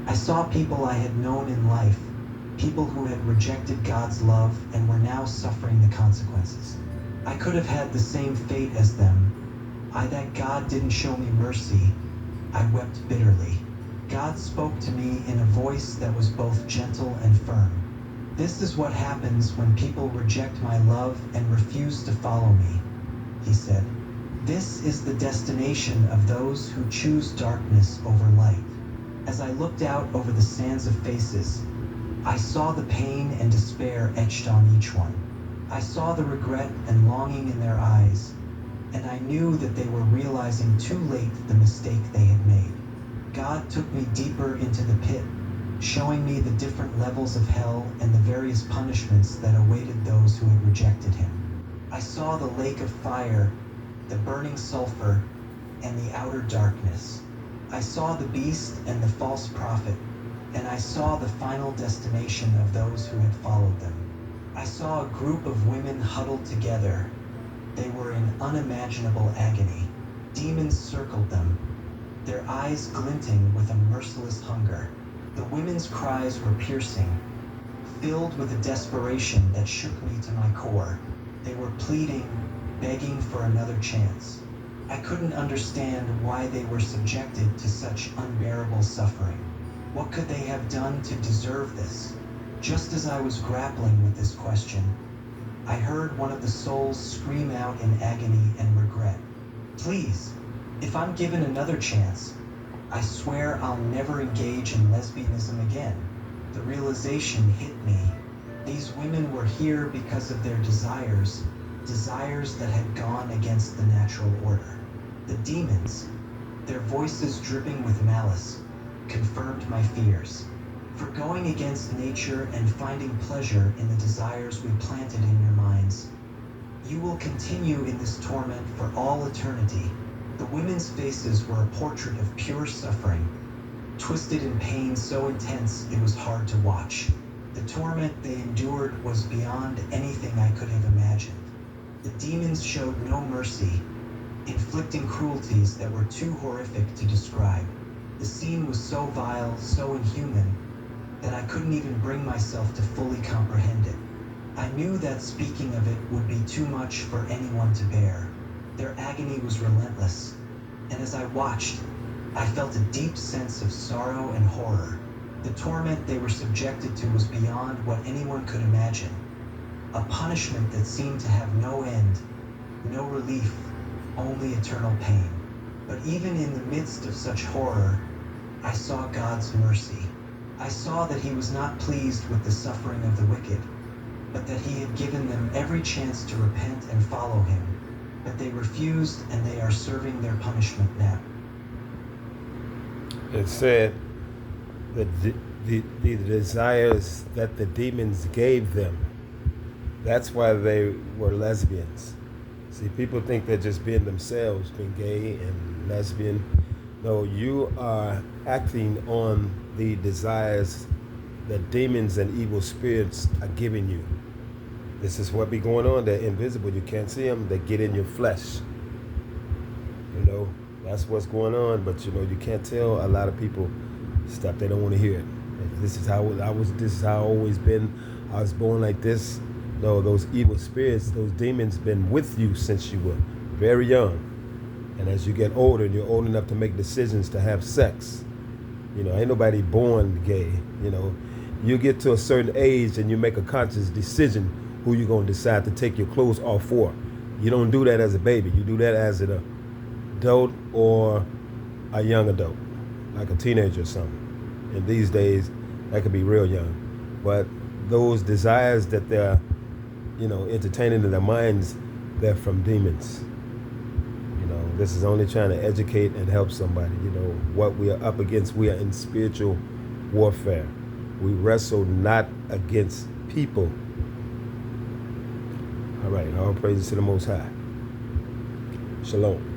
I saw people I had known in life, people who had rejected God's love and were now suffering the consequences. I could have had the same fate as them. That God didn't show me mercy. I wept bitterly. God spoke to me in a voice that was both gentle and firm. This is what happens when people reject my love and refuse to follow me, he said. This is the destination of those who choose darkness over light. As I looked out over the sands of faces, I saw the pain and despair etched on each one. I saw the regret and longing in their eyes, and I knew that they were realizing too late the mistake they had made. God took me deeper into the pit, showing me the different levels of hell and the various punishments that awaited those who had rejected him. I saw the lake of fire, the burning sulfur, and the outer darkness. I saw the beast and the false prophet, and I saw the final destination of those who had followed them. I saw a group of women huddled together. They were in unimaginable agony. Demons circled them, their eyes glinting with a merciless hunger. The women's cries were piercing, filled with a desperation that shook me to my core. They were pleading, begging for another chance. I couldn't understand why they were subjected to such unbearable suffering. What could they have done to deserve this? Just as I was grappling with this question, I heard one of the souls scream out in agony and regret. Please, if I'm given another chance, I swear I'll never engage in lesbianism again. The realization hit me. These women were here because of their desires that had gone against the natural order. The demons, their voices dripping with malice, confirmed my fears. For going against nature and finding pleasure in the desires we planted in your minds, you will continue in this torment for all eternity. The women's faces were a portrait of pure suffering, twisted in pain so intense it was hard to watch. The torment they endured was beyond anything I could have imagined. The demons showed no mercy, inflicting cruelties that were too horrific to describe. The scene was so vile, so inhuman, that I couldn't even bring myself to fully comprehend it. I knew that speaking of it would be too much for anyone to bear. Their agony was relentless, and as I watched, I felt a deep sense of sorrow and horror. The torment they were subjected to was beyond what anyone could imagine. A punishment that seemed to have no end, no relief, only eternal pain. But even in the midst of such horror, I saw God's mercy. I saw that he was not pleased with the suffering of the wicked, but that he had given them every chance to repent and follow him. But they refused, and they are serving their punishment now. It said that the desires that the demons gave them, that's why they were lesbians. See, people think they're just being themselves, being gay and lesbian. No, you are acting on the desires that demons and evil spirits are giving you. This is what be going on. They're invisible. You can't see them. They get in your flesh. You know, that's what's going on. But, you know, you can't tell a lot of people stuff. They don't want to hear it. This is how I was. This is how I always been. I was born like this. No, those evil spirits, those demons been with you since you were very young. And as you get older and you're old enough to make decisions to have sex, you know, ain't nobody born gay. You know, you get to a certain age and you make a conscious decision who you're going to decide to take your clothes off for. You don't do that as a baby. You do that as an adult or a young adult, like a teenager or something. And these days, that could be real young. But those desires that they're, you know, entertaining in their minds, they're from demons. You know, this is only trying to educate and help somebody. You know, what we are up against, we are in spiritual warfare. We wrestle not against people. All right, all praises to the Most High. Shalom.